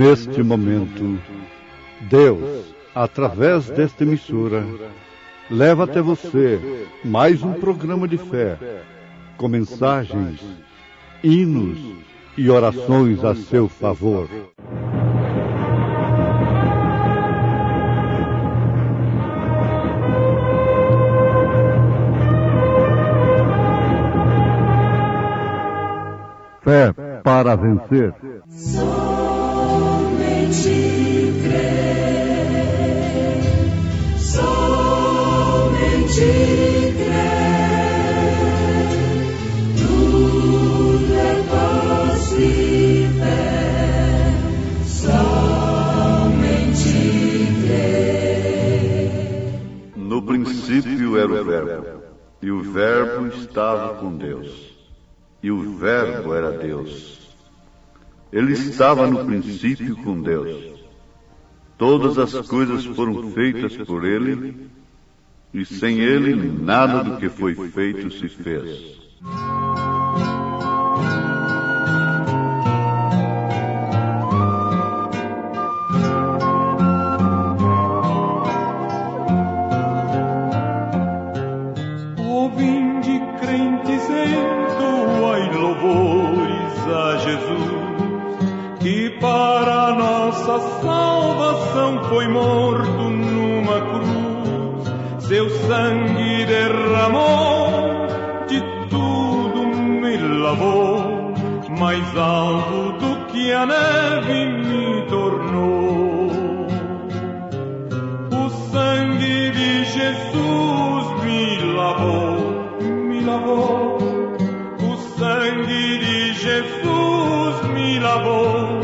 Neste momento, Deus, através desta emissora, leva até você mais um programa de fé, com mensagens, hinos e orações a seu favor. Fé para vencer. Somente crer, somente crer, tudo é possível, somente crer. No princípio era o Verbo, e o Verbo estava com Deus, e o Verbo era Deus. Ele estava no princípio com Deus. Todas as coisas foram feitas por Ele, e sem Ele nada do que foi feito se fez. Ouvinde crentes, entoai louvores a Jesus, que para nossa salvação foi morto numa cruz. Seu sangue derramou, de tudo me lavou, mais alvo do que a neve me tornou. O sangue de Jesus me lavou, me lavou. O sangue de Jesus me lavou,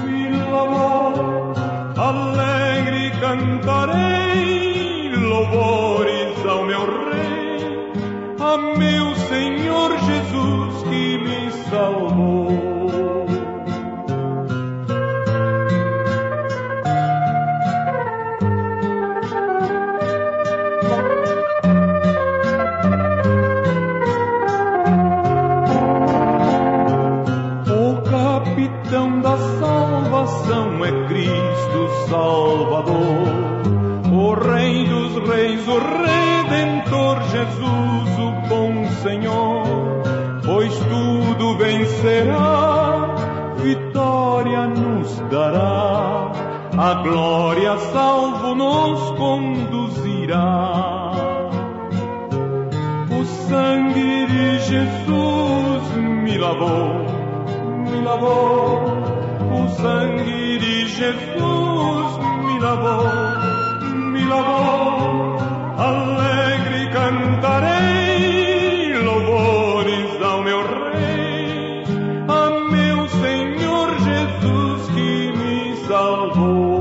me lavou. Alegre cantarei louvores ao meu Rei, a meu Senhor Jesus que me salvou. Da salvação é Cristo Salvador, o Rei dos Reis, o Redentor Jesus, o bom Senhor, pois tudo vencerá, vitória nos dará, a glória salvo nos conduzirá. O sangue de Jesus me lavou, me lavou. O sangue de Jesus me lavou, me lavou. Alegre cantarei louvores ao meu Rei, a meu Senhor Jesus que me salvou.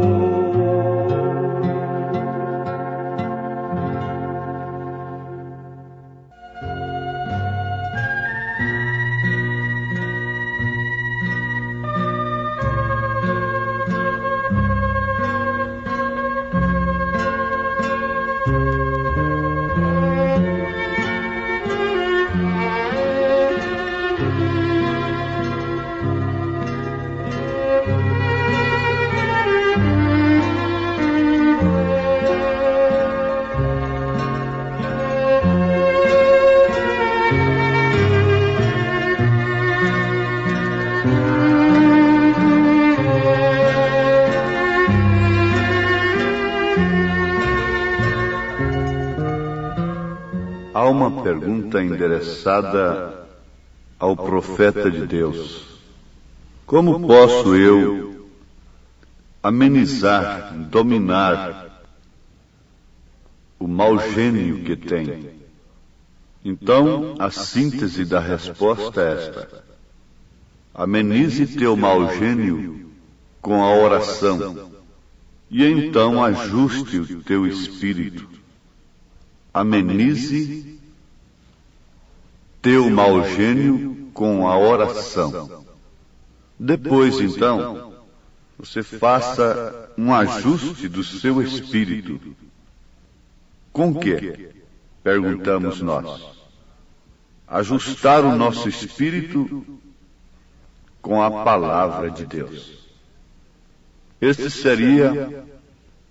Há uma pergunta endereçada ao profeta de Deus. Como posso eu amenizar, dominar o mau gênio que tem? Então, a síntese da resposta é esta: amenize teu mau gênio com a oração, e então ajuste o teu espírito. Amenize teu mau gênio com a oração. Depois, então, você faça um ajuste do seu espírito. Com que? Perguntamos nós. Ajustar o nosso espírito com a palavra de Deus. Este seria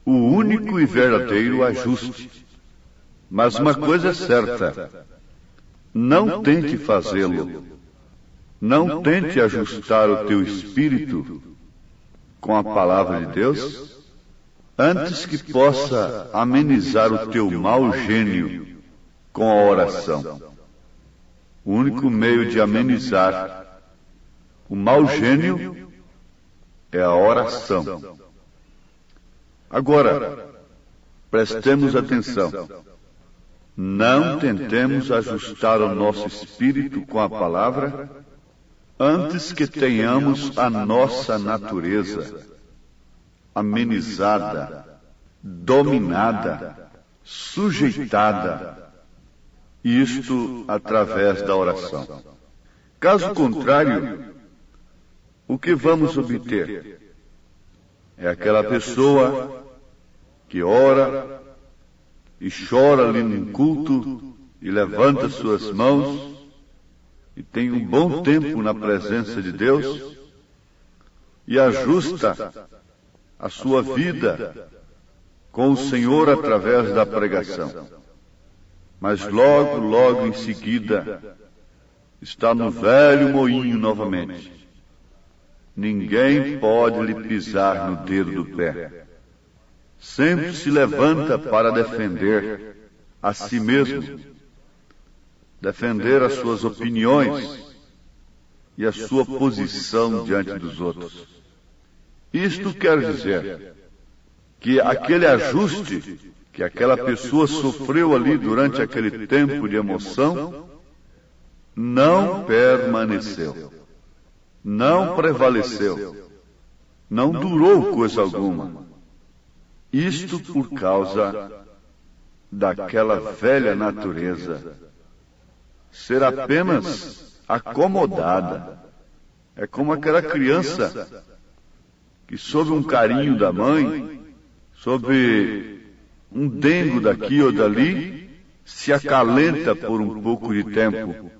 o único e verdadeiro ajuste. Mas uma coisa é certa: não tente fazê-lo. Não tente ajustar o teu espírito com a palavra de Deus, antes que possa amenizar o teu mau gênio com a oração. O único meio de amenizar o mau gênio é a oração. Agora, prestemos atenção. Não tentemos ajustar o nosso espírito com a palavra antes que tenhamos a nossa natureza amenizada, dominada, sujeitada, isto através da oração. Caso contrário, o que vamos obter? É aquela pessoa que ora e chora ali num culto e levanta suas mãos e tem um bom tempo na presença de Deus e ajusta a sua vida com o Senhor através da pregação. Mas logo em seguida está no velho moinho novamente. Ninguém pode lhe pisar no dedo do pé. Sempre se levanta para defender a si mesmo, defender as suas opiniões e a sua posição diante dos outros. Isto quer dizer que aquele ajuste que aquela pessoa sofreu ali durante aquele tempo de emoção não permaneceu, não prevaleceu, não durou coisa alguma. Isto por causa daquela velha natureza ser apenas acomodada. É como aquela criança que, sob um carinho da mãe, sob um dengo daqui ou dali, se acalenta por um pouco de tempo,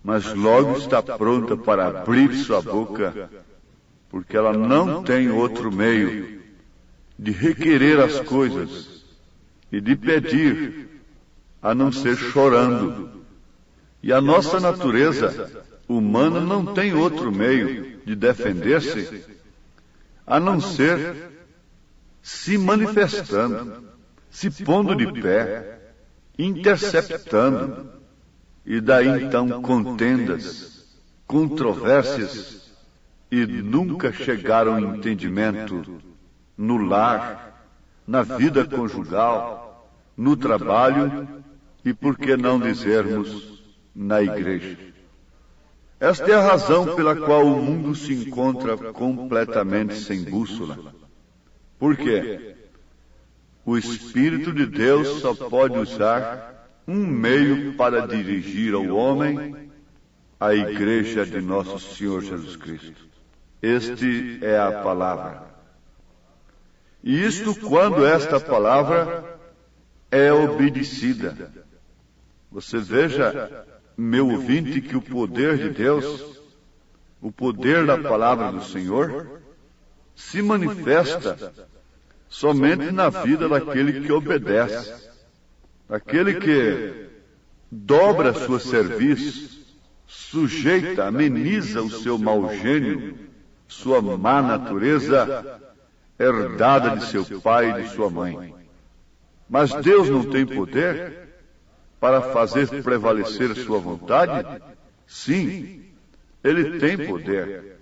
mas logo está pronta para abrir sua boca, porque ela não tem outro meio de requerer as coisas e de pedir, a não ser chorando. E a nossa natureza humana não tem outro meio de defender-se, a não ser se manifestando, se pondo de pé, interceptando, e daí então contendas, controvérsias, e nunca chegaram ao entendimento no lar, na vida conjugal, no trabalho e, por que não dizermos, na igreja. Esta é a razão pela qual o mundo se encontra completamente sem bússola. Por quê? O Espírito de Deus só pode usar um meio para dirigir ao homem a igreja de nosso Senhor Jesus Cristo. Este é a palavra. E isto quando esta palavra é obedecida. Você veja, meu ouvinte, que o poder de Deus, o poder da palavra do Senhor, se manifesta somente na vida daquele que obedece, daquele que dobra seu serviço, sujeita, ameniza o seu mau gênio, sua má natureza, herdada de seu pai e de sua mãe. Mas Deus não tem poder para fazer prevalecer sua vontade? Sim, Ele tem poder,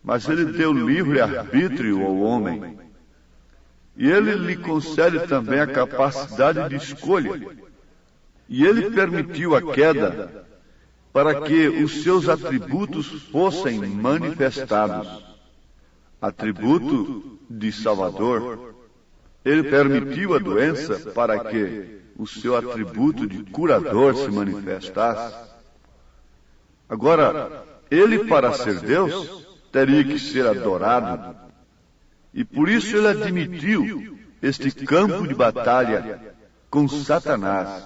mas Ele deu livre arbítrio ao homem. E Ele lhe concede também a capacidade de escolha. E Ele permitiu a queda para que os seus atributos fossem manifestados. Atributo de Salvador. Ele permitiu a doença para que o seu atributo de curador se manifestasse. Agora, Ele, para ser Deus, teria que ser adorado. E por isso Ele admitiu este campo de batalha com Satanás,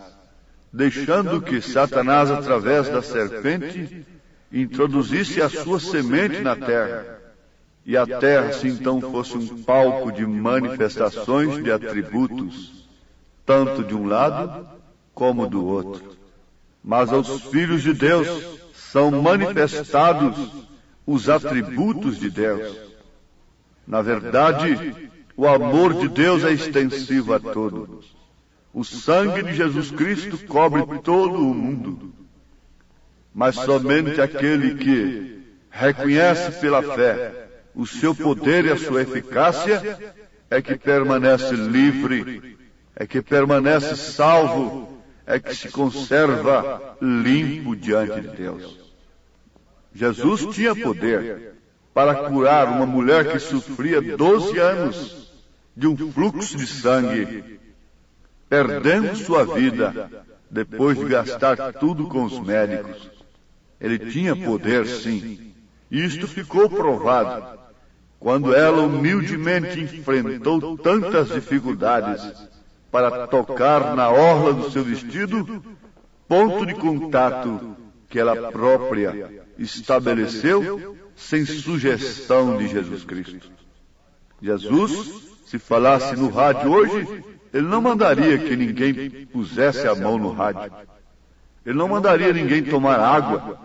deixando que Satanás, através da serpente, introduzisse a sua semente na terra. e a terra se então fosse um palco de manifestações de atributos, tanto de um lado como do outro. Mas aos filhos de Deus são manifestados os atributos de Deus. Na verdade, o amor de Deus é extensivo a todos. O sangue de Jesus Cristo cobre todo o mundo. Mas somente aquele que reconhece pela fé o seu poder e a sua eficácia é que permanece livre, é que permanece salvo, é que se conserva limpo diante de Deus. Jesus tinha poder para curar uma mulher que sofria 12 anos de um fluxo de sangue, perdendo sua vida depois de gastar tudo com os médicos. Ele tinha poder, sim. E isto ficou provado quando ela humildemente enfrentou tantas dificuldades para tocar na orla do seu vestido, ponto de contato que ela própria estabeleceu sem sugestão de Jesus Cristo. Jesus, se falasse no rádio hoje, ele não mandaria que ninguém pusesse a mão no rádio. Ele não mandaria ninguém tomar água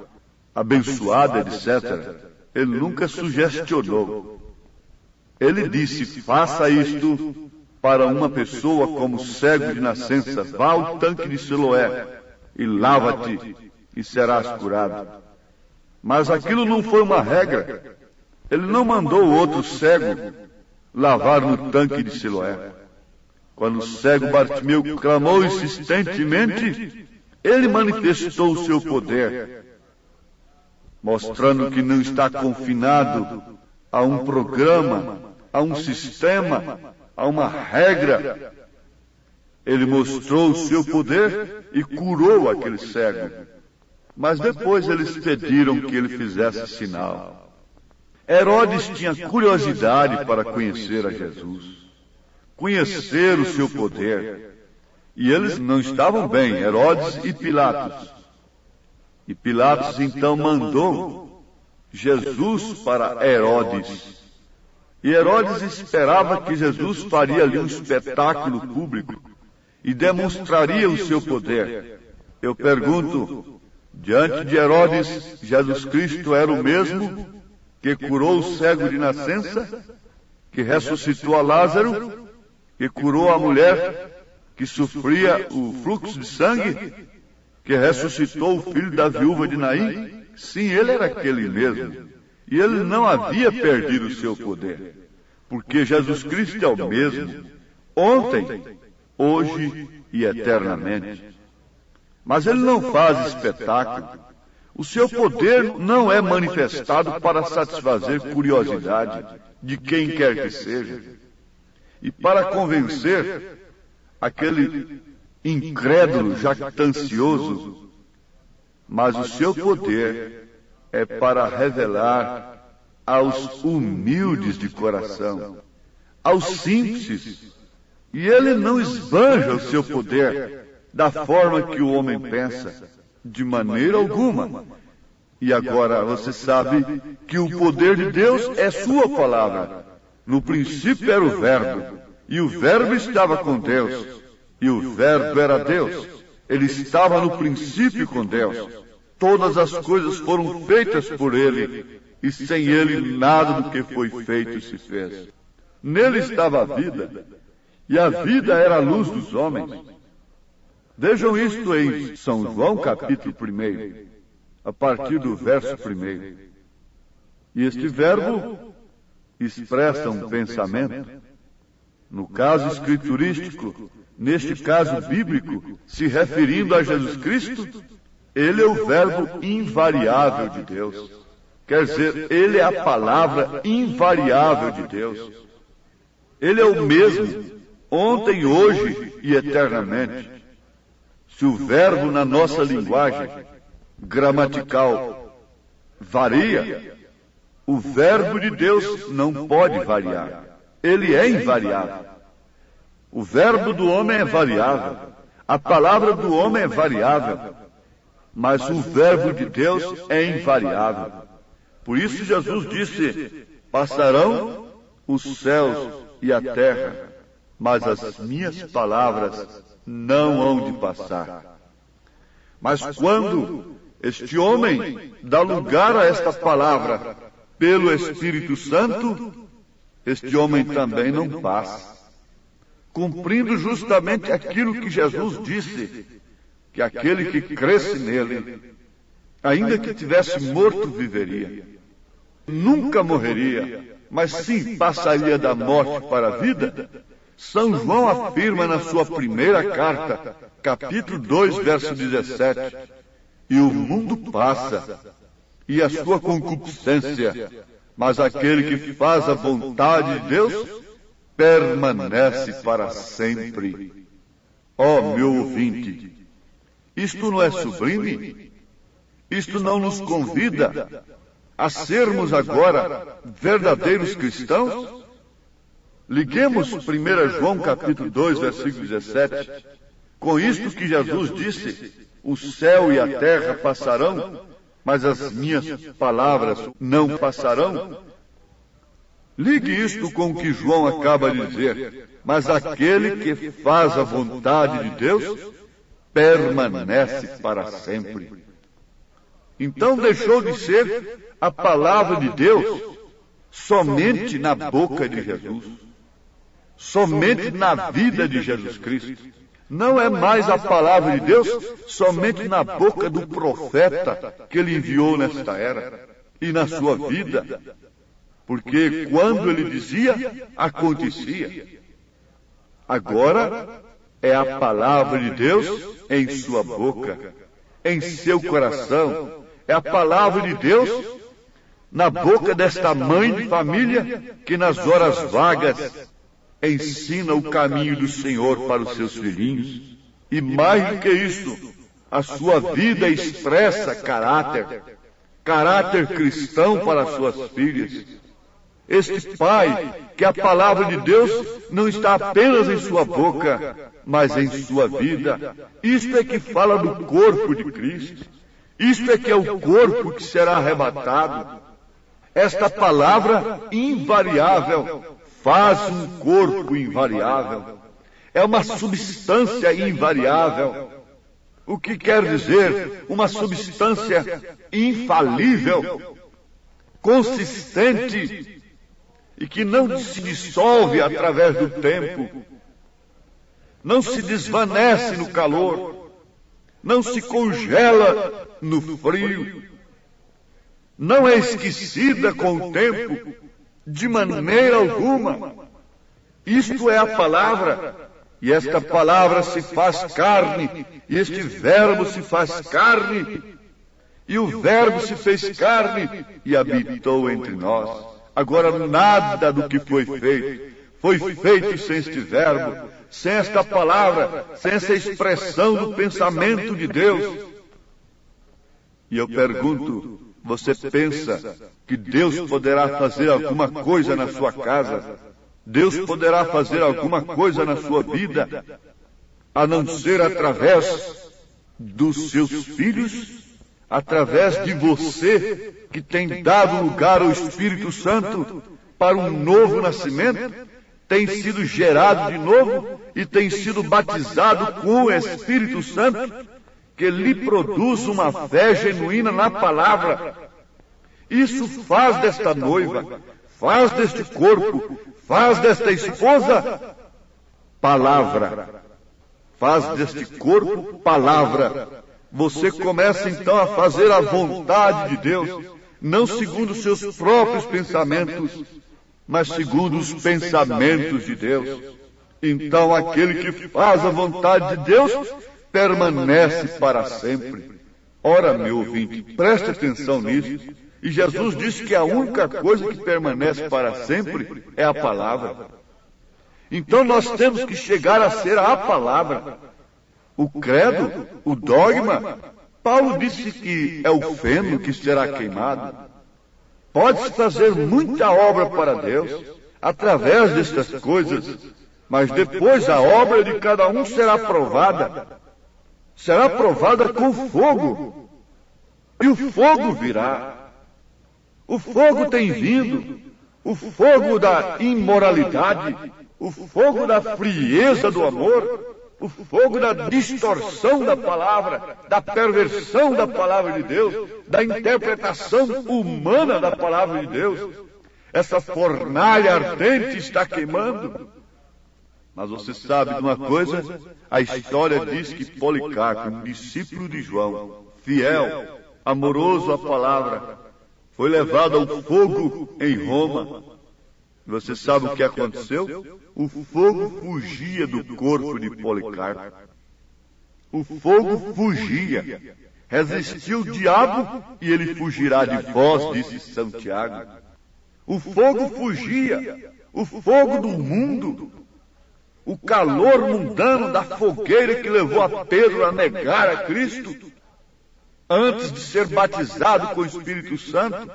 abençoada, etc. Ele nunca sugestionou. Ele disse, faça isto para uma pessoa como cego de nascença. Vá ao tanque de Siloé e lava-te e serás curado. Mas aquilo não foi uma regra. Ele não mandou o outro cego lavar no tanque de Siloé. Quando o cego Bartimeu clamou insistentemente, ele manifestou o seu poder, mostrando que não está confinado a um programa, a um sistema, a uma regra. Ele mostrou o seu poder e curou aquele cego. Mas depois eles pediram que ele fizesse sinal. Herodes tinha curiosidade para conhecer a Jesus, conhecer o seu poder. E eles não estavam bem, Herodes e Pilatos. E Pilatos então mandou Jesus para Herodes. E Herodes esperava que Jesus faria ali um espetáculo público e demonstraria o seu poder. Eu pergunto, diante de Herodes, Jesus Cristo era o mesmo que curou o cego de nascença, que ressuscitou a Lázaro, que curou a mulher que sofria o fluxo de sangue, que ressuscitou o filho da viúva de Naim? Sim, ele era aquele mesmo. E ele não havia perdido o seu poder, porque Jesus Cristo é o mesmo, ontem, hoje e eternamente. Mas ele não faz espetáculo. O seu poder não é manifestado para satisfazer curiosidade de quem quer que seja e para convencer aquele incrédulo jactancioso. Mas o seu poder é para revelar aos humildes de coração, aos simples. E ele não esbanja o seu poder da forma que o homem pensa, de maneira alguma. E agora você sabe que o poder de Deus é sua palavra. No princípio era o Verbo, e o Verbo estava com Deus, e o Verbo era Deus. Ele estava no princípio com Deus. Todas as coisas foram feitas por ele, e sem ele nada do que foi feito se fez. Nele estava a vida, e a vida era a luz dos homens. Vejam isto em São João capítulo 1, a partir do verso 1. E este verbo expressa um pensamento. No caso escriturístico, neste caso bíblico, se referindo a Jesus Cristo, ele é o verbo invariável de Deus. Quer dizer, ele é a palavra invariável de Deus. Ele é o mesmo, ontem, hoje e eternamente. Se o verbo na nossa linguagem gramatical varia, o verbo de Deus não pode variar. Ele é invariável. O verbo do homem é variável. A palavra do homem é variável. Mas o verbo de Deus é invariável. Por isso Jesus disse Passarão os céus e a terra, mas as minhas palavras não hão de passar. Mas quando este homem dá lugar a esta palavra pelo Espírito Santo, este homem também não passa, cumprindo justamente aquilo que Jesus disse, que aquele que cresce nele, ainda que tivesse morto, viveria. Nunca morreria, mas sim passaria da morte para a vida. São João afirma na sua primeira carta, capítulo 2, verso 17, e o mundo passa, e a sua concupiscência, mas aquele que faz a vontade de Deus permanece para sempre. Ó meu ouvinte, isto não é sublime? Isto não nos convida a sermos agora verdadeiros cristãos? Liguemos 1 João capítulo 2, versículo 17, com isto que Jesus disse: o céu e a terra passarão, mas as minhas palavras não passarão. Ligue isto com o que João acaba de dizer: mas aquele que faz a vontade de Deus permanece para sempre. Então deixou de ser a palavra de Deus somente na boca de Jesus, somente na vida de Jesus Cristo. Não é mais a palavra de Deus somente na boca do profeta que ele enviou nesta era e na sua vida, porque quando ele dizia, acontecia. Agora é a palavra de Deus em sua boca, em seu coração. É a palavra de Deus na boca desta mãe de família que nas horas vagas ensina o caminho do Senhor para os seus filhinhos. E mais do que isso, a sua vida expressa caráter cristão para as suas filhas. Este pai, que a palavra de Deus não está apenas em sua boca, mas em sua vida. Isto é que fala do corpo de Cristo. Isto é que é o corpo que será arrebatado. Esta palavra invariável faz um corpo invariável. É uma substância invariável. O que quer dizer uma substância infalível, consistente e que não se dissolve através do tempo, não se desvanece no calor, não se congela no frio, não é esquecida com o tempo, de maneira alguma. Isto é a palavra, e esta palavra se faz carne, e este verbo se faz carne, e o verbo se fez carne e habitou entre nós. Agora nada do que foi feito sem este verbo, sem esta palavra, sem essa expressão do pensamento de Deus. E eu pergunto, você pensa que Deus poderá fazer alguma coisa na sua casa? Deus poderá fazer alguma coisa na sua vida, a não ser através dos seus filhos, através de você, que tem dado lugar ao Espírito Santo para um novo nascimento, tem sido gerado de novo e tem sido batizado com o Espírito Santo, que lhe produz uma fé genuína na palavra. Isso faz desta noiva, faz deste corpo, faz desta esposa palavra. Faz deste corpo palavra. Você começa então a fazer a vontade de Deus, não segundo os seus próprios pensamentos, mas segundo os pensamentos de Deus. Então aquele que faz a vontade de Deus permanece para sempre. Ora, meu ouvinte, preste atenção nisso. E Jesus disse que a única coisa que permanece para sempre é a palavra. Então nós temos que chegar a ser a palavra. O credo, o dogma, Paulo disse que é o feno que será queimado. Pode-se fazer muita obra para Deus através destas coisas, mas depois a obra de cada um será provada. Será provada com fogo. E o fogo virá. O fogo tem vindo. o fogo da imoralidade, o fogo da frieza do amor, o fogo da distorção da palavra, da perversão da palavra de Deus, da interpretação humana da palavra de Deus. Essa fornalha ardente está queimando. Mas você sabe de uma coisa? A história diz que Policarpo, um discípulo de João, fiel, amoroso à palavra, foi levado ao fogo em Roma. Você sabe o que aconteceu? O fogo fugia do corpo de Policarpo. O fogo fugia. Resistiu o diabo e ele fugirá de vós, disse São Tiago. O fogo fugia. O fogo do mundo. O calor mundano da fogueira que levou a Pedro a negar a Cristo antes de ser batizado com o Espírito Santo.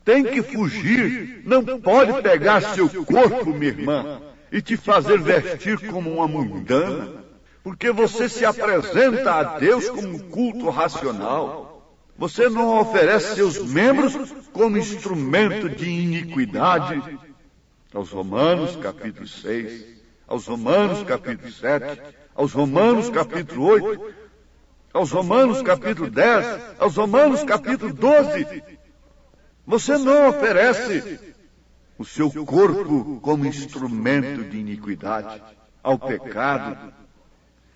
Tem que fugir, não pode pegar seu corpo, minha irmã, e te fazer vestir como uma mundana, porque você se apresenta a Deus como um culto racional. Você não oferece seus membros como instrumento de iniquidade. Aos Romanos, capítulo 6, aos Romanos, capítulo 7, aos Romanos, capítulo 8, aos Romanos, capítulo 10, aos Romanos, capítulo 12... Você não oferece o seu corpo como instrumento de iniquidade ao pecado.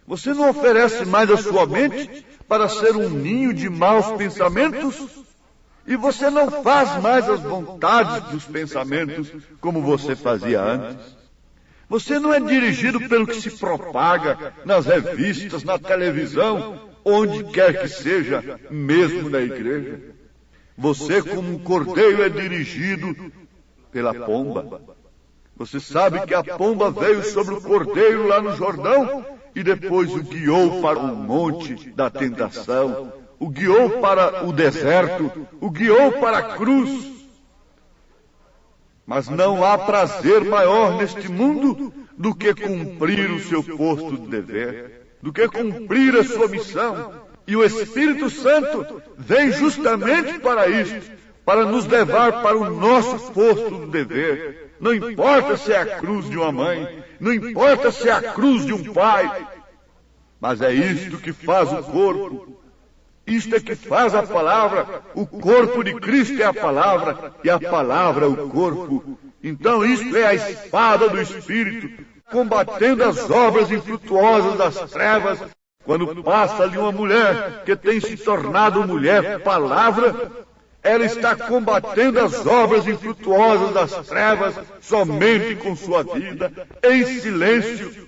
Você não oferece mais a sua mente para ser um ninho de maus pensamentos. E você não faz mais as vontades dos pensamentos como você fazia antes. Você não é dirigido pelo que se propaga nas revistas, na televisão, onde quer que seja, mesmo na igreja. Você, como um cordeiro, é dirigido pela pomba. Você sabe que a pomba veio sobre o cordeiro lá no Jordão e depois o guiou para o monte da tentação, o guiou para o deserto, o guiou para a cruz. Mas não há prazer maior neste mundo do que cumprir o seu posto de dever, do que cumprir a sua missão. E o Espírito Santo vem justamente para isto, para nos levar para o nosso posto de dever. Não importa se é a cruz de uma mãe, não importa se é a cruz de um pai, mas é isto que faz o corpo. Isto é que faz a palavra. O corpo de Cristo é a palavra, e a palavra é o corpo. Então isto é a espada do Espírito, combatendo as obras infrutuosas das trevas. Quando passa ali uma mulher que tem se tornado mulher palavra, ela está combatendo as obras infrutuosas das trevas somente com sua vida, em silêncio.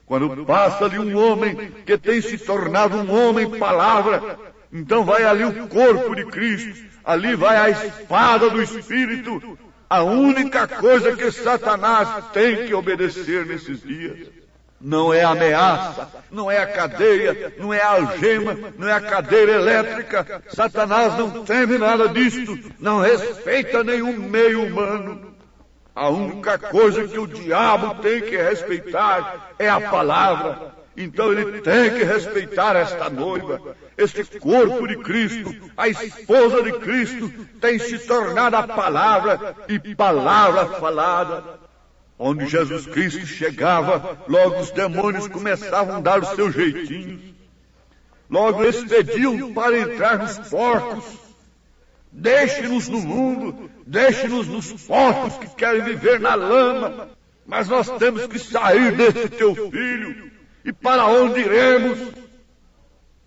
Quando passa ali um homem que tem se tornado um homem palavra, então vai ali o corpo de Cristo, ali vai a espada do Espírito, a única coisa que Satanás tem que obedecer nesses dias. Não é a ameaça, não é a cadeia, não é a algema, não é a cadeira elétrica. Satanás não teme nada disto, não respeita nenhum meio humano. A única coisa que o diabo tem que respeitar é a palavra. Então ele tem que respeitar esta noiva, este corpo de Cristo, a esposa de Cristo, tem se tornado a palavra e palavra falada. Onde Jesus Cristo chegava, logo os demônios começavam a dar os seus jeitinhos. Logo eles pediam para entrar nos porcos. Deixe-nos no mundo, deixe-nos nos porcos que querem viver na lama. Mas nós temos que sair desse teu filho. E para onde iremos?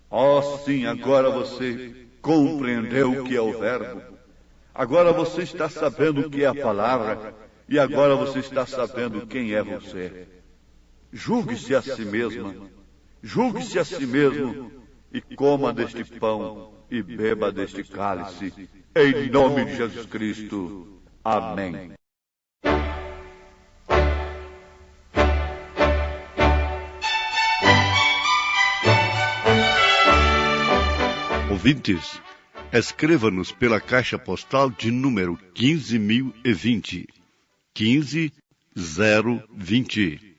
Oh, sim, agora você compreendeu o que é o verbo. Agora você está sabendo o que é a palavra. E agora você está sabendo quem é você. Julgue-se a si mesma, julgue-se a si mesmo, e coma deste pão e beba deste cálice, em nome de Jesus Cristo. Amém. Ouvintes, escreva-nos pela caixa postal de número 15.020. 15020,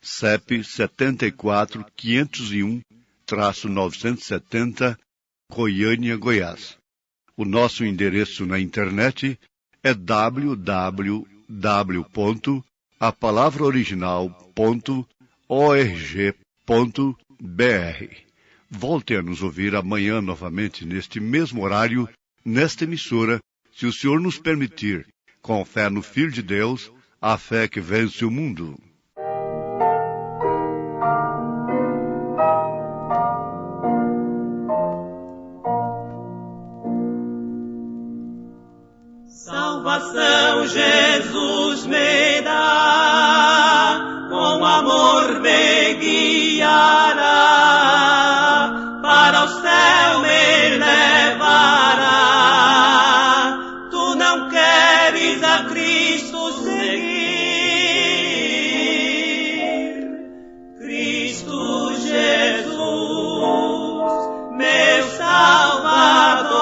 CEP 74-501-970, Goiânia, Goiás. O nosso endereço na internet é www.apalavraoriginal.org.br. Volte a nos ouvir amanhã novamente, neste mesmo horário, nesta emissora, se o Senhor nos permitir, com fé no Filho de Deus, a fé que vence o mundo. Salvação Jesus me dá, com amor me guiará, para o céu me levará. Tu não queres a Cristo seguir, Cristo Jesus, meu Salvador,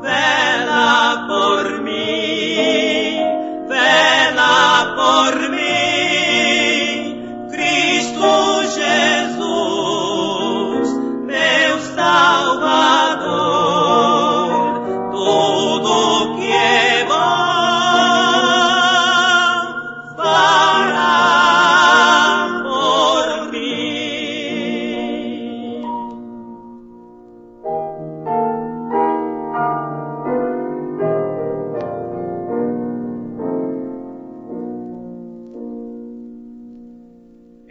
vela por mim, vela por mim. Cristo Jesus, meu Salvador, tudo que é bom fará por mim.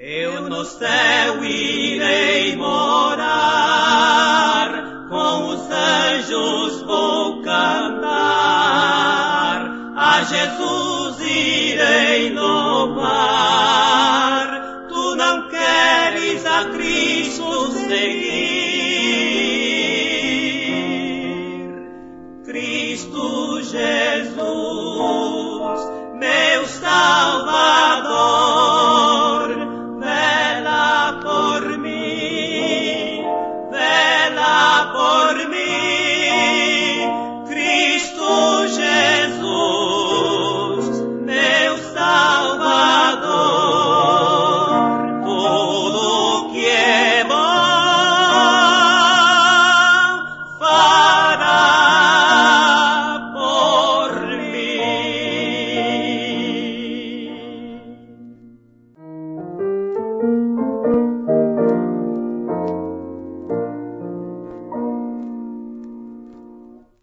Eu no céu irei morar, com os anjos vou cantar, a Jesus irei louvar. Tu não queres a Cristo seguir, Cristo Jesus, meu Salvador, vela por mim, vela por mim. Cristo Jesus, meu Salvador, tudo que é bom fará por mim.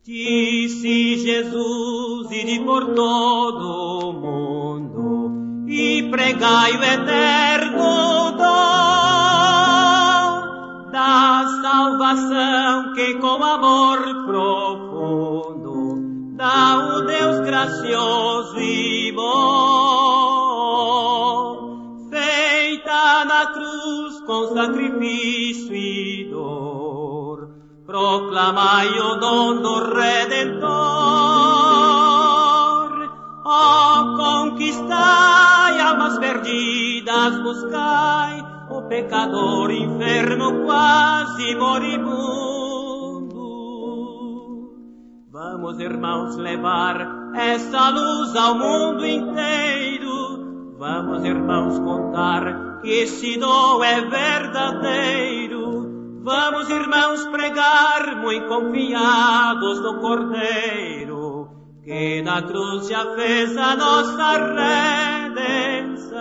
Disse Jesus, ide por todo o mundo e pregai o eterno dom da salvação que com amor profundo dá o Deus gracioso e bom, feita na cruz com sacrifício e dor. Proclamai o dom do Redentor, ó, conquistai almas perdidas, buscai o pecador enfermo quase moribundo. Vamos, irmãos, levar essa luz ao mundo inteiro. Vamos, irmãos, contar que esse dom é verdadeiro. Vamos, irmãos, pregar muito confiados no Cordeiro, que na cruz já fez a nossa redenção.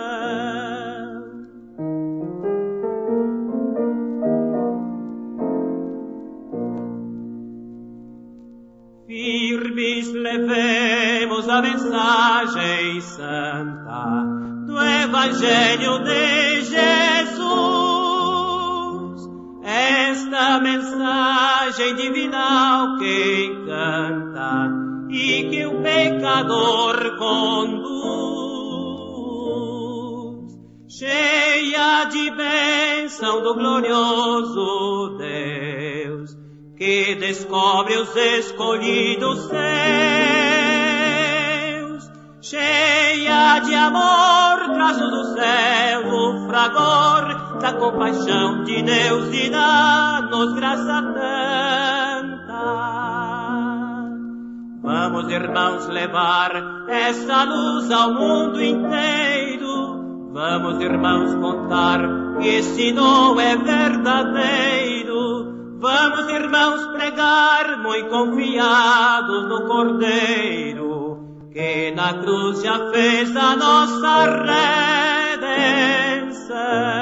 Firmes levemos a mensagem santa do Evangelho de Jesus. Esta mensagem divinal que encanta e que o pecador conduz, cheia de bênção do glorioso Deus, que descobre os escolhidos seus, cheia de amor, traços do céu, o fragor da compaixão de Deus e dá-nos graça tanta. Vamos, irmãos, levar essa luz ao mundo inteiro. Vamos, irmãos, contar que esse dom é verdadeiro. Vamos, irmãos, pregar chegar muito confiados no Cordeiro, que na cruz já fez a nossa redenção.